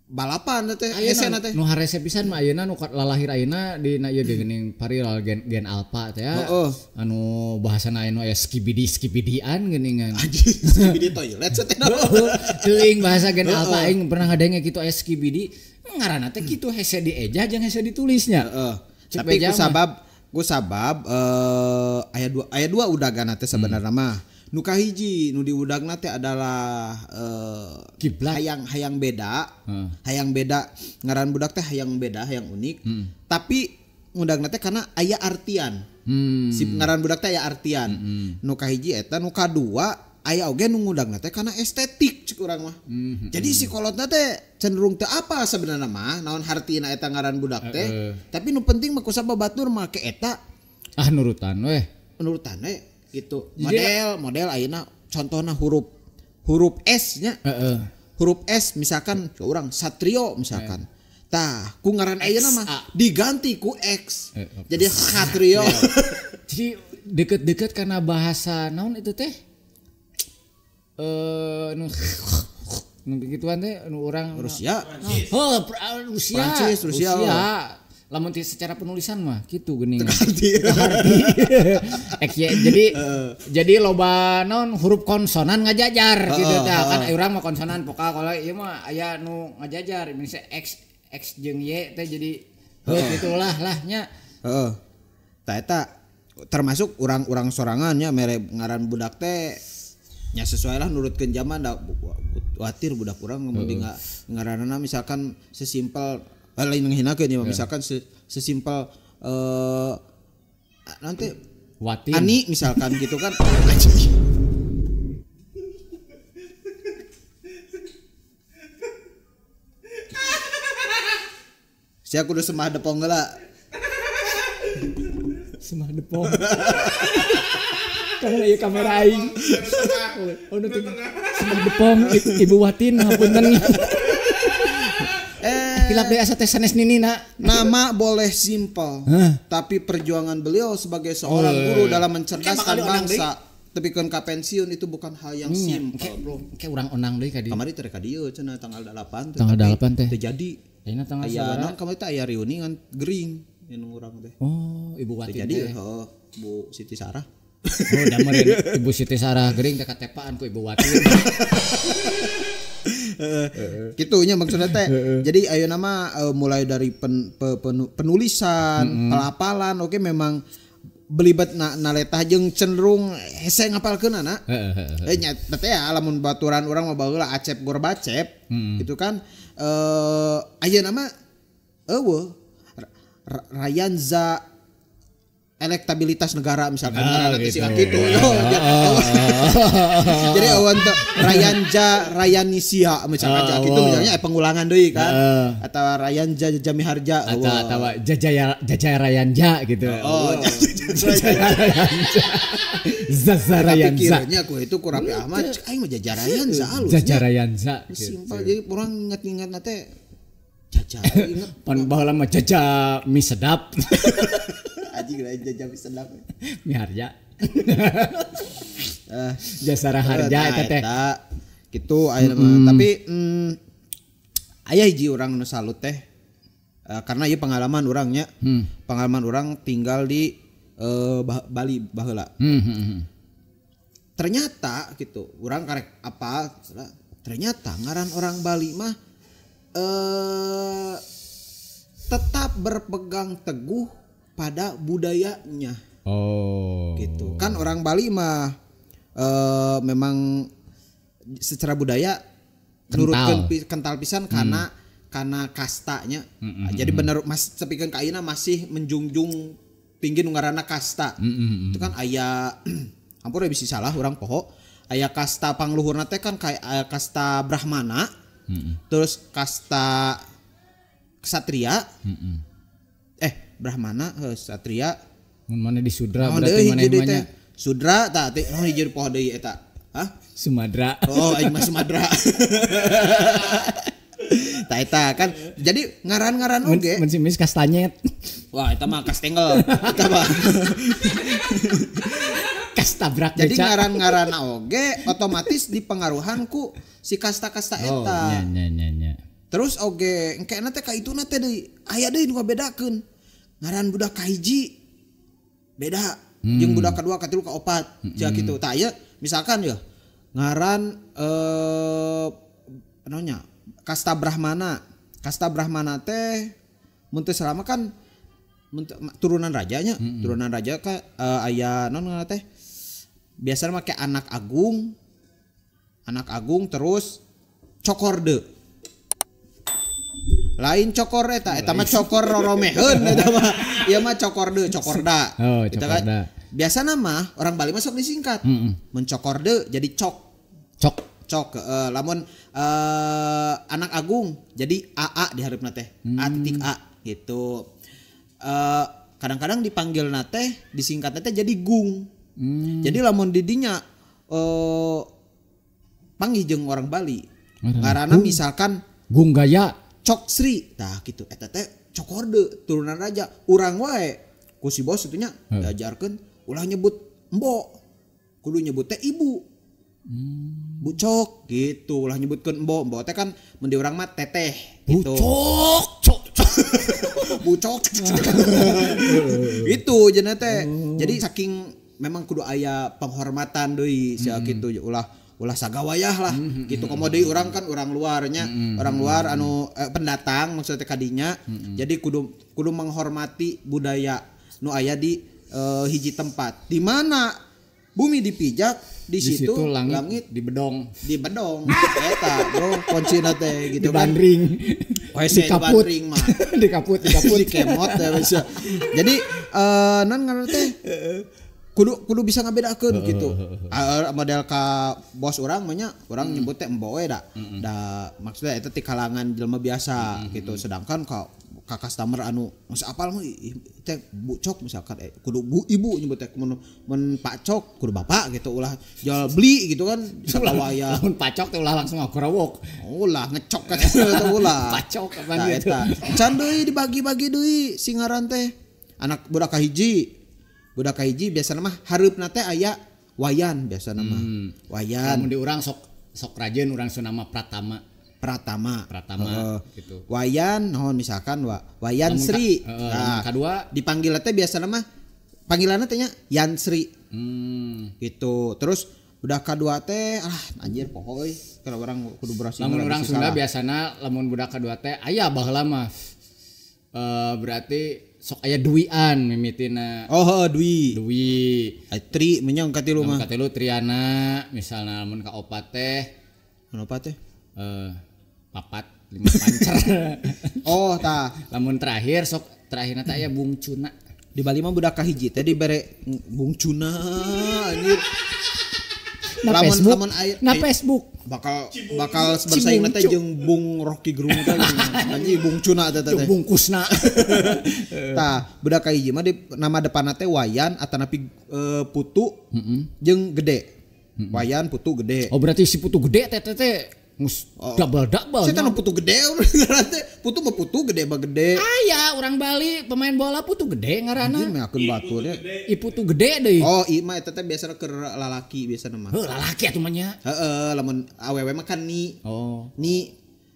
balapan teh esena teh. Nu harese pisan mah ayeuna nu lalahir ayeuna dina ieu geuning viral gen alpha teh ya. Anu bahasana anu aya skibidi-skibidian geuningan. Skibidi toilet teh. Teuing bahasa gen alpha aing pernah ngadenge kitu aya skibidi ngaranna teh kitu hese dieja jeung hese ditulisnya. Tapi ku sabab aya dua udagana teh sebenarnya mah. Nu kahiji nu diudagna teh adalah kiblat hayang beda. Hayang beda ngaran budak teh hayang beda, hayang unik. Tapi ngudagna teh karena aya artian. Si ngaran budak teh aya artian. Nu kahiji eta, nu kadua aya oge nu ngudagna teh karena estetik cek urang mah. Jadi si kolotna teh cenderung teu apa sebenarnya mah naon hartina eta ngaran budak teh. Tapi nu penting mah kusabab batur make eta nurutan we gitu. Model ayeuna contohna huruf S nya. Huruf S misalkan ke urang Satrio misalkan. Tah, ku ngaran ayeuna mah diganti ku X. Jadi Satrio. Jadi deket-deket karena bahasa naon itu teh? Nu gituan teh nu urang Rusia. Rusia. Prancis, Rusia. Lamun secara penulisan mah gitu geuningan. Jadi loba naon huruf konsonan ngajajar gitu tah. Kan urang mah konsonan vokal kalau ieu mah aya nu ngajajar misalnya X jeung Y teh jadi gitulah nya. Tah eta termasuk urang-urang sorangan nya mere ngaran budak teh nya sesuai lah nurutkeun zaman da khawatir budak urang mun ngaranna misalkan sesimpel lain menghinakeun ya misalkan sesimpel nanti Watin. Ani misalkan gitu kan. Sia kudu semah depong heula. Semah depong. Kamera ieu kamera aing. Oh nu semah depong Ibu Watin hapunten. Hilap deui asa teh sanes ninina. Nama boleh simpel, tapi perjuangan beliau sebagai seorang guru dalam mencerdaskan bangsa tepikeun ka pensiun itu bukan hal yang simpel, bro. Kayak urang onang deui ka dieu. Kamari teh ka dieu cenah tanggal 8 Tanggal 8 teh. Teu jadi. Ayeuna tanggal sabaraha? Aya kamari teh aya reuni ngan gering anu urang teh. Oh, Ibu Watin. Teu jadi Bu Siti Sarah. Oh, da meureun Ibu Siti Sarah gering teh katepaan ku Ibu Watin. Gitunya maksudnya teh. Jadi ayeuna mah mulai dari penulisan, pelafalan oke memang belibet naletah jeung cenderung hese ngapalkeunana. Nya teh ya lamun baturan urang mah baheula Acep Gorbacep gitu kan. Ayeuna mah eueuh Rayanza elektabilitas negara misalkan gitu. Jadi awan teh Rayanisia misalkan gitu misalnya pengulangan deui kan atau Rayanja Jamiharja atau Jajaya Rayanja gitu. Jajaya Rayanja. Zaza Rayanza. Pikirnya ku itu ku Rapi Ahmad aing mah Jajaya Rayanza alus. Jajaya Rayanza. Simpel jadi urang ingat-ingat teh Jaja inget pan baheula mah Jaja mie sedap. Anjing lain Jaja mie sedap. Mie harja. Jasara harja eta teh. Kitu aya mah tapi aya hiji urang nu salut teh karena ieu pengalaman urangnya. Pengalaman urang tinggal di Bali baheula. Ternyata gitu, urang karek apa ternyata ngaran orang Bali mah tetap berpegang teguh pada budayanya. Oh. Gitu. Kan orang Bali mah memang secara budaya nurutkeun kental pisan karena kastanya. Jadi bener mas sepikeun ka ayeuna masih menjunjung tinggi nu ngaranna kasta. Itu kan aya ampun bisa salah urang poho. Aya kasta pangluhurna teh kan kayak kasta Brahmana. Terus kasta Ksatria. Brahmana Ksatria. Mun mana di Sudra Oh, berarti deui mana jadi namanya teh Sudra tah teh hiji poho deui eta. Hah? Sumatera. Oh, aing mah Sumatera. Tah eta kan jadi ngaran-ngaran oge. Mun si Miss Kastanyet. Wah, eta mah kastengel. Eta mah. Kastabrak Jadi beca. ngaran-ngaran oge otomatis dipengaruhan ku si kasta-kasta Oh, eta. nya. Terus oge engkena teh ka ituna teh deui aya deui nu ngabedakeun. Ngaran budak kahiji beda jeung budak kedua katilu kaopat sia kitu. Tah ieu misalkan ya ngaran namanya Kasta Brahmana. Kasta Brahmana teh mun teu salama kan turunan rajanya, turunan raja ka aya naon ngaranna teh biasanya make anak agung terus cokorde. Lain cokor eta mah cokor roromeheun eta mah. Ieu mah cokorde, cokorda. Oh, Gitu cokorda. kan. Biasana mah orang Bali masuk disingkat. Mun cokorde jadi cok. Cok lamun anak agung jadi AA di hareupna teh. A gitu. Kadang-kadang dipanggil teh disingkat teh jadi gung. Jadi lamun di dinya panggih jeung orang Bali. Ngaranna misalkan Gung Gaya. Cok Sri, tah gitu. Eta teh cokorde turunan raja. Urang wae ku si bos itunya diajarkeun ulah nyebut embok. Kudu nyebut teh ibu. Bucok gitu ulah nyebutkeun embok. Embok teh kan mun di urang mah teteh gitu. Cok. Bucok. Itu jenna teh. Jadi saking memang kudu aya penghormatan deui sia kitu ulah sagawayah lah gitu. Komo deui urang kan urang luarnya, orang luar anu pendatang maksudnya kadinya. Jadi kudu menghormati budaya nu aya di hiji tempat. Di mana bumi dipijak di situ langit di bedong. Eta bro kuncina teh gitu Di kan. bandring. Di bandring mah. Di kaput. Di kemot ya bisa. Jadi non ngaran teh kudu bisa ngabedakeun gitu. Model ka bos urang mah nya urang nyebut teh emboe da. Da maksudnya eta ti kalangan jelema biasa gitu. Sedangkan ka customer anu masih apal mah teh bucok misalkan kudu bu ibu nyebut teh mun pacok kudu bapak gitu ulah jual beli gitu kan sakawaya. Mun pacok teh ulah langsung akurawok. Ulah ngecok ka teh ulah. Pacok apa gitu. Can deui dibagi-bagi deui singaran teh. Anak budak kahiji biasana mah hareupna teh aya wayan biasana mah. Wayan. Lamun di urang sok rajeun urang sunama Pratama gitu. Wayan naon misalkan Wayan Sri. Nah, kedua dipanggil teh biasana mah panggilanna teh nya Yan Sri. Gitu. Terus budak kedua teh anjir pohoy kalau orang kudu berhasil. Lamun urang Sunda biasana lamun budak kedua teh aya baheula mah. Berarti sok aya duian mimitina. Dwi. Tri menyang katilu mah. Katilu Triana misalna lamun ka opat teh. Kenapa teh? Papat 5 pancer. Tah. Lamun terakhir terakhirna teh aya bungcuna. Di Bali mah budak kahiji teh dibere bungcuna anjir. Lamun aya Facebook bakal bersaing teh jeung Bung Rocky Gerung teh anjing bungcuna teh teh. Bungkusna. Tah, budak kahiji mah nama depanna teh Wayan atanapi Putu jeung Gede. Wayan Putu Gede. Oh berarti si Putu Gede teh double. Saya kan Putu Gede Putu mah Putu Gede mah gede. Aya urang Bali pemain bola Putu Gede ngaranna. Anjing meakeun baturnya. Putu Gede deui. Oh, ieu mah eta teh biasana keur lalaki biasana mah. Lalaki atuh mah nya. Lamun awewe mah kan ni. Oh.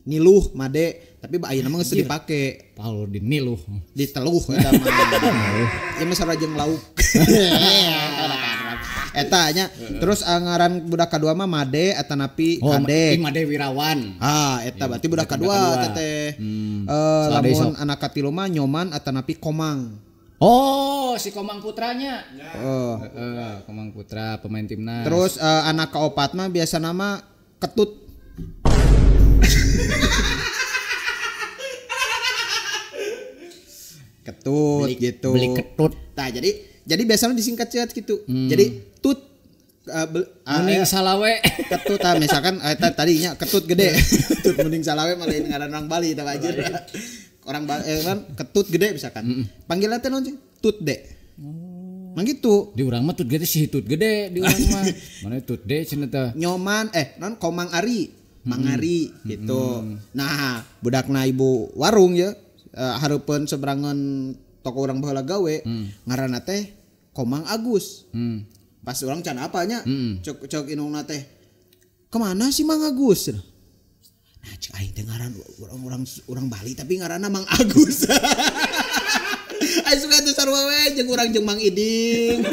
Niluh made, tapi ayeuna mah geus dipake. Paul di niluh. Diteluh eta mah. Ieu mah sarajeng lauk. Eta nya. Terus ngaran budak kadua mah Made atanapi Kade. Made Wirawan. Eta berarti budak kadua teteh. Lamun anak katilu mah Nyoman atanapi Komang. Oh, si Komang putranya. Komang Putra pemain timnas. Terus anak kaopat mah biasa nama Ketut. Ketut gitu. Beli ketut. Nah, jadi biasanya disingkat gitu. Jadi tut mending salawe. Ketut misalkan tadinya ketut gede. Tut mending salawe malah ngaran orang Bali tah anjir. orang kan ketut gede misalkan. Panggilan teh naon sih? Tut de. Mang gitu. Di urang mah tut gede sih tut gede di urang mah. Mana tut de cenah teh. Nyoman non komang Ari, Mang Ari gitu. Nah, budakna ibu warung ya hareupeun seberangan toko urang baheula gawe ngaranna teh Komang Agus. Pas urang can apanya? Cok inungna teh. Kemana sih Mang Agus? Nah, cek aing teh ngaran orang Bali tapi ngaranna Mang Agus. Aing suka teh sarua we jeung urang jeung Mang Iding.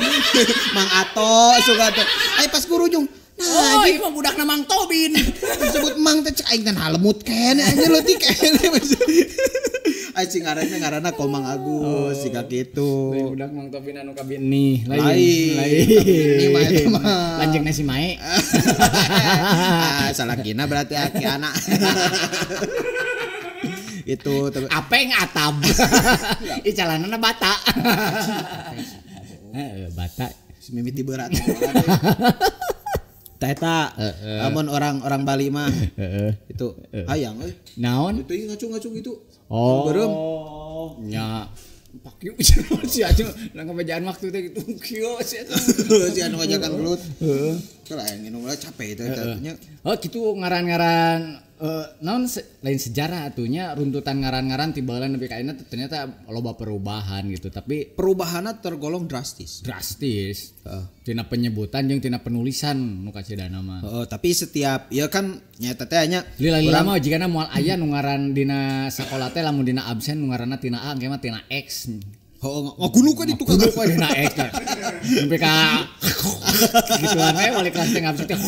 Mang Ato suka teh. Aing pas kurujung. Nah, ieu mah budakna Mang Tobin. Disebut Mang teh cek aing teh halemut kene anjir leutik kene. Aing sing ngaranna Komang Agus siga kitu. Budak Mang Tobin anu kabin nih. Lain. Ini mah eta mah. Lanjengna si Mae. Salah kina berarti aki anak. Itu Apeng Atab. Ih calanana bata. Bata. Mimiti berat. Eta amun orang Bali mah itu hayang euy. Naon? Itu ngacung-ngacung gitu. Oh. Berem. Nya pak yuk si atuh ngabejaan waktu teh gitu kieu si atuh. Si anu ngajakan gelut. Heeh. Kalau aya nginum capek itu nya. Oh kitu ngaran-ngaran naon lain sejarah atunya runtutan ngaran-ngaran tibalan nepi ka ayeuna ternyata loba perubahan gitu tapi perubahanna tergolong drastis. Tina penyebutan jeung tina penulisan nu kacidana mah. Tapi setiap ya kan nyata teh nya lila mah jigana moal aya nu ngaran dina sakola teh lamun dina absen nu ngaranna tina A engke mah tina X. Ngagunu ka di tukang. Ngagunu ka dina X. Sampai ka gituan we balik kelas teh absen teh.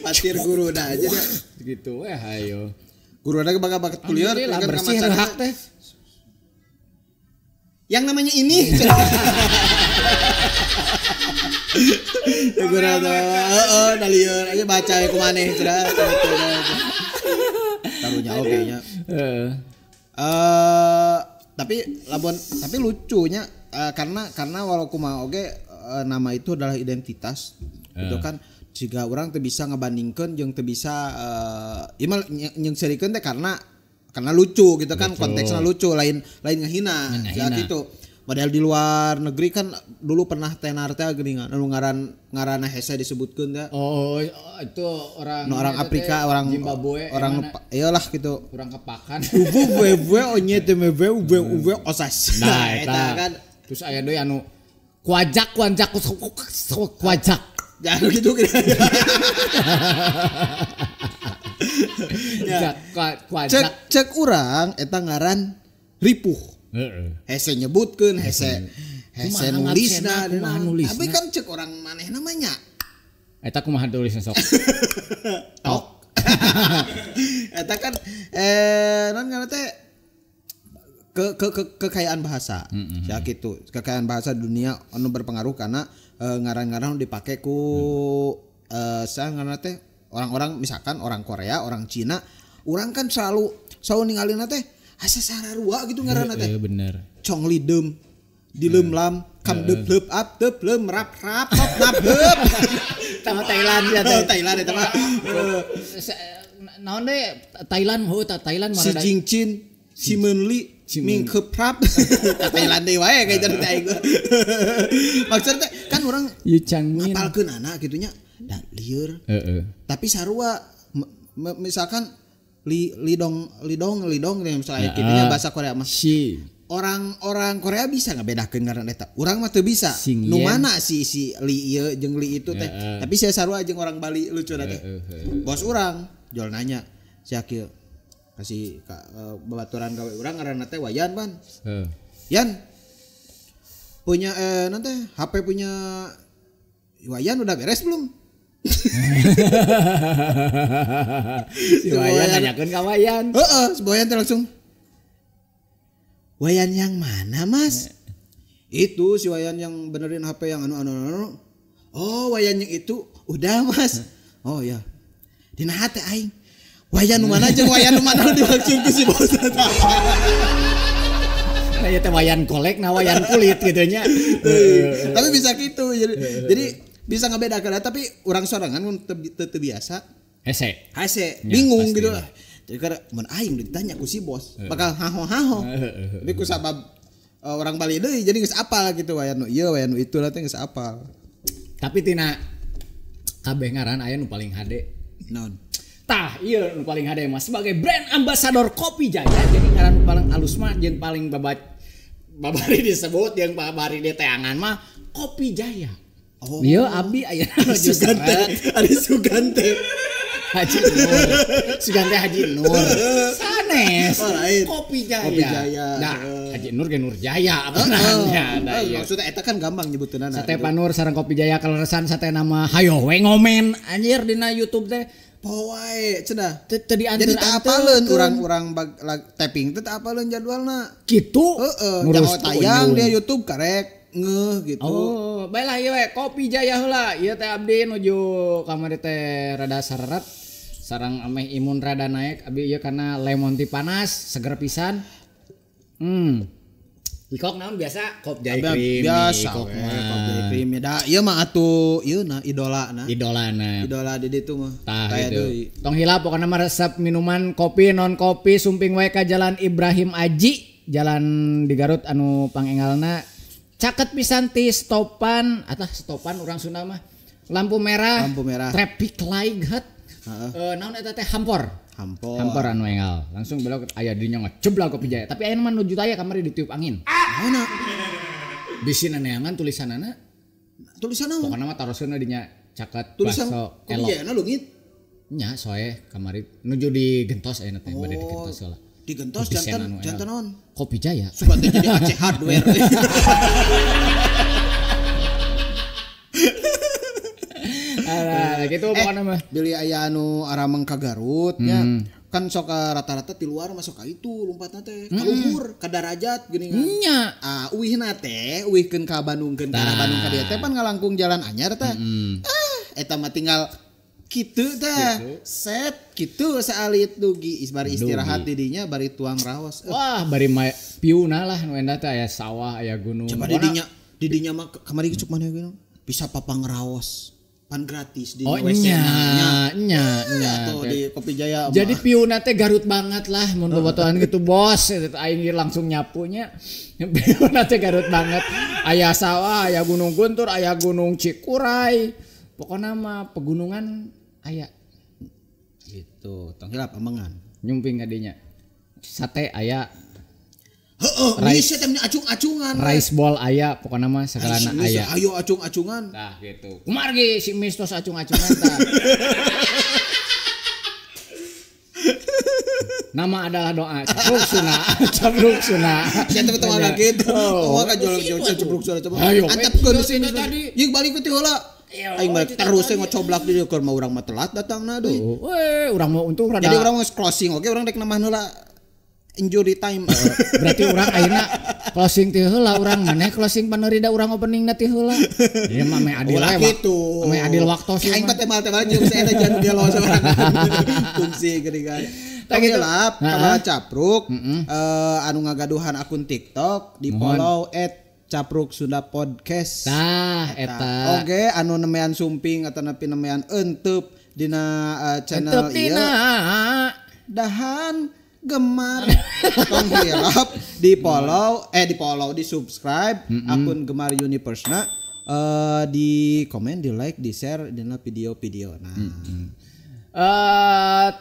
Patir guru dah aja dia. Gitu we hayo. Guru ada bakat kuliah kan bersih hak teh. Yang namanya ini. Guru ada dalieur aja baca ku maneh cenah. Tarunya oge nya. Tapi lucunya karena walau kumaha oge nama itu adalah identitas. Itu kan jika orang teu bisa ngebandingkeun jeung teu bisa ieu mah nyengserikeun teh karena lucu gitu kan konteksnya lucu lain ngehina ya gitu. Padahal di luar negeri kan dulu pernah tenar teh geuningan anu ngaranna hese disebutkeun teh. Oh itu orang Afrika, orang Zimbabwe, orang iyalah gitu. Kurang kepakan. Uwe onye teh uwe osas. Nah eta kan terus aya deui anu kuajak. Jangan gitu ya. Cek urang eta ngaran ripuh. Hese nyebutkeun hese nulisna tapi kan cek orang maneh namanya. Eta kumaha tulisna sok. Tok. Eta kan non ngaran teh kekayaan bahasa. Ya gitu. Kekayaan bahasa dunia anu berpengaruh karena ngaran-ngaran dipake ku ngaran teh orang-orang misalkan orang Korea, orang Cina, orang kan selalu ningalina teh asa sararua gitu ngaranna teh. Iya bener. Cong lidem, dilem lam, kam deplep up, deplem rap top naplep. Tama Thailand ya teh. Thailand eta mah. Naon deui Thailand heuh Thailand mah Si Jingchin, si Menli, Ming Keprap. Thailand deui wae kayak teh aing. Maksudnya kan orang ngapalkeun anak gitunya. Da lieur. Tapi sarua misalkan lidong misalnya kitunya bahasa Korea mah. Orang Korea bisa ngabedakeun ngaran eta. Urang mah teu bisa. Nu mana si li ieu jeung li itu teh. Tapi saya sarua jeung orang Bali lucu teh. Bos urang jual nanya sia kieu. Kasih babaturan gawe urang ngaranna teh Wayan ban. Yan. Punya nanti HP punya Wayan udah beres belum? Si Wayan nanyakeun ka Wayan. Si Wayan teh langsung Wayan yang mana mas? Itu si Wayan yang benerin HP yang anu. Oh Wayan yang itu udah mas. Oh ya. Dina hate aing. Wayan nu mana jeung Wayan nu mana dimaksudkeun si bos eta. Nah ya teh Wayan kolek nah Wayan kulit gitu nya. Tapi bisa gitu. Jadi bisa ngebedakan tapi orang sorangan teu biasa. Hese. Bingung gitu lah. Jadi kada mun aing ditanya ku si bos bakal haho-haho. Tapi ku sabab orang Bali deui jadi geus apal gitu waya nu ieu waya nu itu lah teh geus apal. Tapi tina kabeh ngaran aya nu paling hade. Naon? Tah ieu nu paling hade mah sebagai brand ambassador Kopi Jaya jadi ngaran paling alus mah jeung paling babari disebut jeung babari di teangan mah Kopi Jaya. Oh. Ieu abdi aya Ada Sugante. Haji Nur. Sugante Haji Nur. Sanes. Kopi Jaya. Kopi Jaya. Nah, Haji Nur ge Nur Jaya apa namanya. Nah, iya. Maksudnya eta kan gampang nyebuteunana. Sate Panur sareng Kopi Jaya kaleresan sate nama hayo we ngomen anjir dina YouTube teh. Poe cenah. Teu dianter. Jadi tak apaleun urang tapping teh tak apaleun jadwalna. Kitu. Heeh. Jangan tayang dia YouTube karek ngeh gitu. Oh, baiklah ieu we Kopi Jaya heula. Ieu teh abdi nuju kamari teh rada sareret. Sareng ameh imun rada naik abdi ieu karena lemon teh panas, seger pisan. Ikok naon biasa Kopi Jaya cream. Biasa Ikok we mah. Kopi Jaya cream da ieu mah atuh ieu na idolana. Idolana. Di ditu mah. Tah Taya gitu. deui. Tong hilap pokoknya mah resep minuman kopi non kopi sumping wae ka Jalan Ibrahim Aji, jalan di Garut anu pangengalna caket pisan ti stopan urang Sunda mah lampu merah traffic light heeh naon eta teh hampor anu enggal langsung belok aya dinya ngeceblak Kopi Jaya tapi aya mah nuju taya kamari ditiup angin Naonna bisina neangan tulisanana pokona mah taroskeun dinya caket tulisan bakso Kopi elok Jaya na leungit nya soe kamari nuju di gentos aya teh bade di gentos heula digentos jantan naon Kopi Jaya suka teh jadi Aceh hardware. Alah gitu pokoknya mah. Beli aya anu arameng ka Garut nya. Kan sok rata-rata ti luar masuk ka itu lompatna teh ka luhur ka darajat geuningan. Nya. Uwihna teh uwihkeun ka Bandungkeun ka Bandung ka dieu teh pan ngalangkung jalan anyar teh. Eta mah tinggal kitu teh. Set kitu saalit dugi bari istirahat di dinya bari tuang raos. Wah, bari piuna lah nu endah teh aya sawah, aya gunung. Coba di dinya mah kamari cuk mana gitu. Bisa papang raos. Pan gratis di nya atau di Kopi Jaya. Jadi piuna teh Garut banget lah mun bobotohan gitu bos aing langsung nyapunya. Piuna teh Garut banget. Aya sawah, aya gunung Guntur, aya gunung Cikuray. Pokoknya mah pegunungan aya gitu. Tong hilap amengan. Nyumping kadinya. Sate aya. Rice teh acung-acungan. Rice ball aya pokoknya mah sagalana aya. Ayo acung-acungan. Tah gitu. Kumargi si Mis tos acung-acungan tah. Nama adalah doa. Cabruk suna. Saya teh teu gitu. Oh ka jual cabruk suna coba. Antepkeun sini tadi. Jeung balik ke heula. Aing mah terus ngocoblak di dieu keur mah urang mah telat datangna deui. Weh, urang mah untung rada. Jadi urang geus closing oke urang rek nambah heula injury time. Berarti urang ayeuna closing ti heula urang maneh closing paneurida urang openingna ti heula. Ieu mah me adil wae. Me adil waktos. Aing teh teh jeung saya jan gelo urang. Fungsi geuningan. Tak gelap kamera capruk anu ngagaduhan akun TikTok di follow @capruk Sunda Podcast. Tah eta. Oge anu nemean sumping atawa nepi nemean eunteup dina channel ieu. Dahan Gemar tong hilap di follow di subscribe akun Gemar Universe-na di komen di like di share dina video-video nah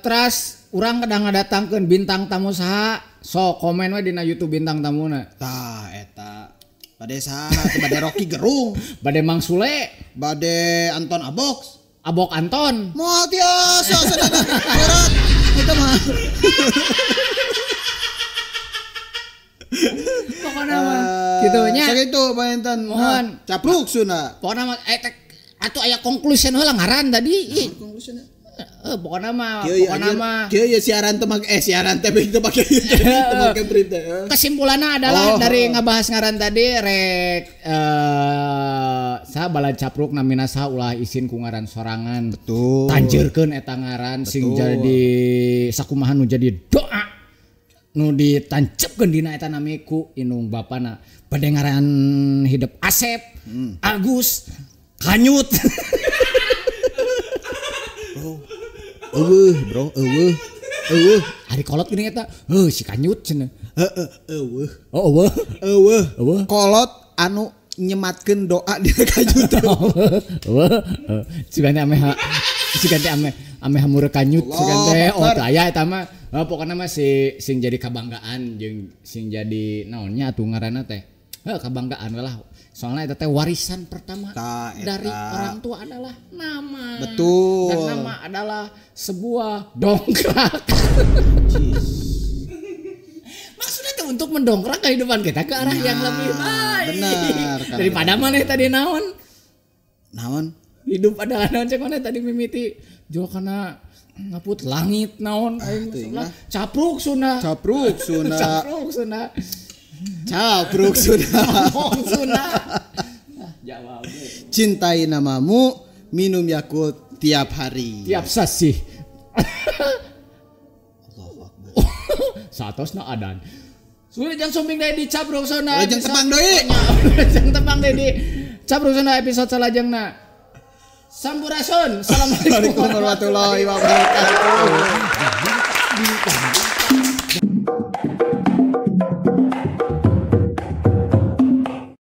terus urang kadang ngadatangkeun bintang tamu saha so komen we dina YouTube bintang tamuna tah eta bade saha bade Rocky Gerung bade Mang Sule bade Anton Abok Anton moal tiasa sadana berat eta mah pokoknya mah gitu nya sakitu paentan mohon capruk Sunda pokoknya mah atuh aya conclusion heula ngaran tadi conclusion pokoknya mah kieu ya siaran teh teu make berita kesimpulanna adalah dari ngabahas ngaran tadi rek saha bala capruk namina saha ulah isin ku ngaran sorangan betul tanjeurkeun eta ngaran sing jadi sakumaha nu jadi doa nu ditancepkeun dina eta nami ku inung bapana bade ngaran hidup Asep Agus Kanyut bro Ari kolot gini eta. Si kanyut cenah. Eueuh. Oh, eueuh. Eueuh. Kolot anu nyematkeun doa di kanyut. Sigante ame hamur kanyut sigante aya eta mah. Pokokna mah sing jadi kebanggaan jeung sing jadi naonnya atuh ngaranna teh. Kebanggaan lah. Soalnya itu teh warisan pertama dari orang tua adalah nama. Betul. Dan nama adalah sebuah dongkrak. Maksudnya itu untuk mendongkrak kehidupan kita ke arah yang lebih baik. Benar. Daripada mana tadi naon? Naon? Hidup adalah naon cek mana tadi mimiti jual kana ngaput langit naon aing capruk sunah. Capruk sunah. Capruk sunah. Capruk sunah. Jawab. Cintai namamu, minum Yakult tiap hari. Tiap sasi. Satosna adan. Sulit jangan sumbing deh di capruk sunah. Jangan tepang deui. Jangan tepang deh di capruk sunah episode salajengna. Sampurasun. Assalamualaikum warahmatullahi wabarakatuh.